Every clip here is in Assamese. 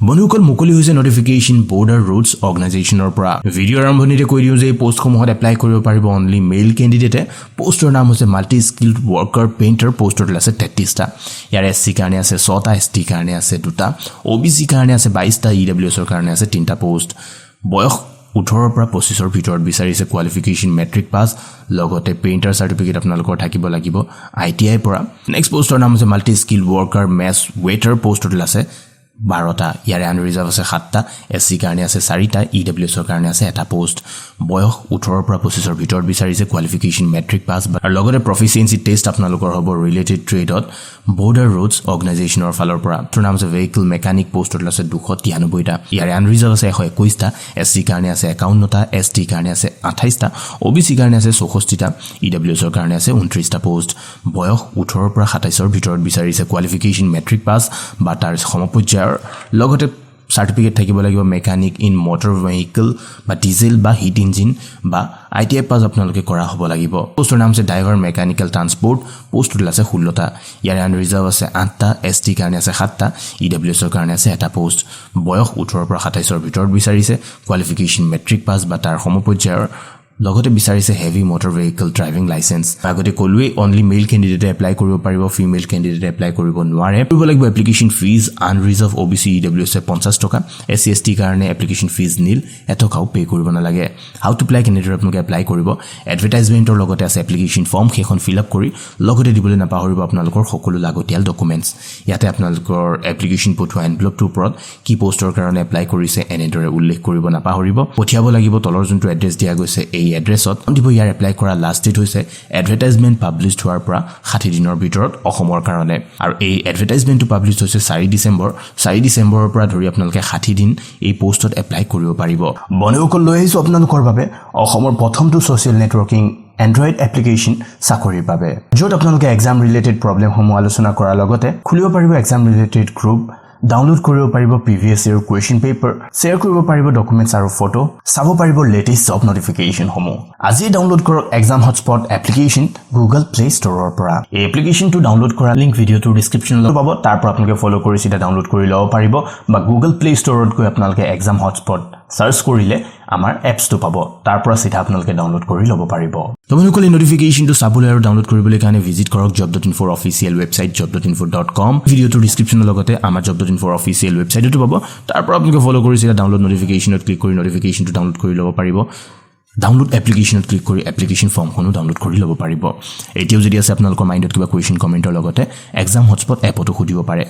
বন্ধুসকল মুকলি হৈছে নটিফিকেশন বৰ্ডাৰ ৰোডছ অৰ্গেনাইজেশ্যনৰ পৰা ভিডিঅ আৰম্ভণিতে কৈ দিও যে পোষ্টসমূহত এপ্লাই কৰিব পাৰিব অনলি মেল কেণ্ডিডেটে পোষ্টৰ নাম হৈছে মাল্টি স্কিলড ওয়াৰ্কাৰ পেইন্টাৰ পোষ্টৰ আছে 33টা ইয়াৰ এসসি কাৰণে আছে 6টা এসটি কাৰণে আছে 2টা ওবিসি কাৰণে আছে 22টা ইডব্লিউএছৰ কাৰণে আছে 3টা পোষ্ট বয়স 18 পৰা 25 ৰ ভিতৰত বিচাৰিছে কোৱালিফিকেশন মেট্ৰিক পাস লগতে পেইন্টাৰ সাৰ্টিফিকেট আপোনালোকৰ থাকিব লাগিব আইটিআই পৰা নেক্সট পোষ্টৰ নাম হৈছে মাল্টি স্কিলড ওয়াৰ্কাৰ মেছ ৱেটাৰ পোষ্টৰ আছে 12টা ইয়াৰে আনৰিজাৰ্ভ আছে 7টা এসসি কাৰণে আছে 4টা ইডব্লিউএছৰ কাৰণে আছে এটা পোষ্ট বয়স 18 পৰা 25 ৰ ভিতৰত বিচাৰিছে কোৱালিফিকেশন মেট্ৰিক পাস আৰু লগতে প্ৰফিচিয়েন্সি টেষ্ট আপোনালোকৰ হ'ব ৰিলেটেড ট্ৰেডত বৰ্ডাৰ ৰোডছ অৰ্গেনাইজেশ্যনৰ ফালৰ পৰা তোৰ নাম আছে ভেহিকল মেকানিক পোষ্টৰ আছে 293টা ইয়াৰে আনৰিজাৰ্ভ আছে 121টা এসসি কাৰণে আছে 51টা এসটি কাৰণে আছে 28টা ওবিসি কাৰণে আছে 64টা ইডব্লিউএছৰ কাৰণে আছে 29টা পোষ্ট বয়স 18 পৰা 27 ৰ ভিতৰত বিচাৰিছে কোৱালিফিকেশন মেট্ৰিক পাস বা তাৰ সমপৰ্যায়ৰ লগতে সাৰ্টিফিকেট থাকিব লাগিব মেকানিক ইন মটৰ ভেহিকল বা ডিজেল বা হিট ইঞ্জিন বা আইটিআই পাস আপোনালোকে কৰা হ'ব লাগিব পোষ্টৰ নাম আছে ড্ৰাইভাৰ মেকানিক্যাল ট্ৰান্সপোৰ্ট পোষ্টৰ আছে 16টা ইয়াৰে আনৰিজাৰ্ভ আছে 8টা এসটি কাৰণে আছে 7টা ইডব্লিউএছৰ কাৰণে আছে এটা পোষ্ট বয়স 18 পৰা 27 ৰ ভিতৰত বিচাৰিছে কোৱালিফিকেশন মেট্ৰিক পাস বা তাৰ সমপৰ্যায়ৰ লগতে বিচাৰিছে heavy motor vehicle driving licence আগতে কলুৱে অনলি মেল কেণ্ডিডেট এপ্লাই কৰিব পাৰিব ফিমেল কেণ্ডিডেট এপ্লাই কৰিব নোৱাৰে কৰিব লাগিব application fees unreserved OBC EWS 50 টকা এসসি এসটি কাৰণে এপ্লিকেশন ফিজ নীল এটকাও পে কৰিব নালাগে হাউ টু এপ্লাই কেণ্ডিডেট আপোনালোকে এপ্লাই কৰিব এডভাৰটাইজমেন্টৰ লগতে আছে এপ্লিকেশন ফৰ্ম সেইখন ফিল আপ কৰি লগতে দিবলৈ নাপাহৰিব আপোনালোকৰ সকলো লাগতিয়াল ডকুমেন্টছ ইয়াতে আপোনালোকৰ এপ্লিকেশন পঠোৱা এনভেলপটোৰ ওপৰত কি পোষ্টৰ কাৰণে এপ্লাই কৰিছে এনেদৰে উল্লেখ কৰিব নাপাহৰিব পঠিয়াব লাগিব তলৰ যোনটো এড্ৰেছ দিয়া গৈছে এই এড্ৰেছত দিব ইয়াৰ এপ্লাই কৰা লাষ্ট ডেট হৈছে এডভাৰটাইজমেন্ট পাবলিশড হোৱাৰ পৰা 60 দিনৰ ভিতৰত অসমৰ কাৰণে আৰু এই এডভাৰটাইজমেন্টটো পাবলিশড হৈছে 4 ডিসেম্বৰৰ পৰা ধৰি আপোনালোকে 60 দিন এই পোষ্টত এপ্লাই কৰিব পাৰিব বন্ধুসকল লৈ আহিছো আপোনালোকৰ বাবে অসমৰ প্ৰথমটো সোশ্যাল নেটৱৰ্কিং এন্ড্ৰইড এপ্লিকেশন চাকৰিৰ বাবে য'ত আপোনালোকে এক্সাম ৰিলেটেড প্ৰবলেমসমূহ আলোচনা কৰাৰ লগতে খুলিব পাৰিব এক্সাম ৰিলেটেড গ্ৰুপ ডাউনলোড কৰিব পাৰিব previous year question paper share কৰিব পাৰিব ডকুমেন্টছ আৰু ফটো চাব পাৰিব লেটেষ্ট জব নটিফিকেশনসমূহ আজি ডাউনলোড কৰক exam hotspot application Google Play ষ্টৰৰ পৰা এই এপ্লিকেশনটো ডাউনলোড কৰা লিংক ভিডিঅ'টোৰ ডেসক্ৰিপচনত পাব তাৰ পৰা আপোনালোকে ফলো কৰি সিধা ডাউনলোড কৰি ল'ব পাৰিব বা গুগল প্লে ষ্টৰত গৈ আপোনালোকে এক্সাম হটস্পট সাৰ্চ কৰিলে আমাৰ এপছটো পাব তাৰ পৰা সিধা আপোনালোকে ডাউনলোড কৰি ল'ব পাৰিব তোমালোকে এই নটিফিকেশনটো চাবলৈ আৰু ডাউনলোড কৰিবলৈ কাৰণে ভিজিট কৰক job.info অফিচিয়েল ৱেবছাইট job.info.com ভিডিঅ'টোৰ ডেসক্ৰিপচনৰ লগতে আমাৰ job.info অফিচিয়েল ৱেবছাইটটো পাব তাৰ পৰা আপোনালোকে ফলো কৰি সিধা ডাউনলোড নটিফিকেশনত ক্লিক কৰি নটিফিকেশনটো ডাউনলোড কৰি ল'ব পাৰিব ডাউনলোড এপ্লিকেশনত ক্লিক কৰি এপ্লিকেশন ফৰ্মখনো ডাউনলোড কৰি ল'ব পাৰিব এতিয়াও যদি আছে আপোনালোকৰ মাইণ্ডত কিবা কুৱেশ্যন কমেন্টৰ লগতে এক্সাম হটস্পট এপটো খুদিব পাৰে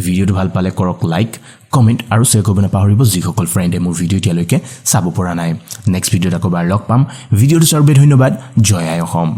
ভিডিঅ'টো ভাল পালে কৰক লাইক কমেন্ট আৰু শেয়াৰ কৰিব নাপাহৰিব যিসকল ফ্ৰেণ্ডে মোৰ ভিডিঅ' এতিয়ালৈকে চাব পৰা নাই নেক্সট ভিডিঅ'ত আকৌ বাৰ লগ পাম ভিডিঅ'টো চাবৰ বাবে ধন্যবাদ জয় আই অসম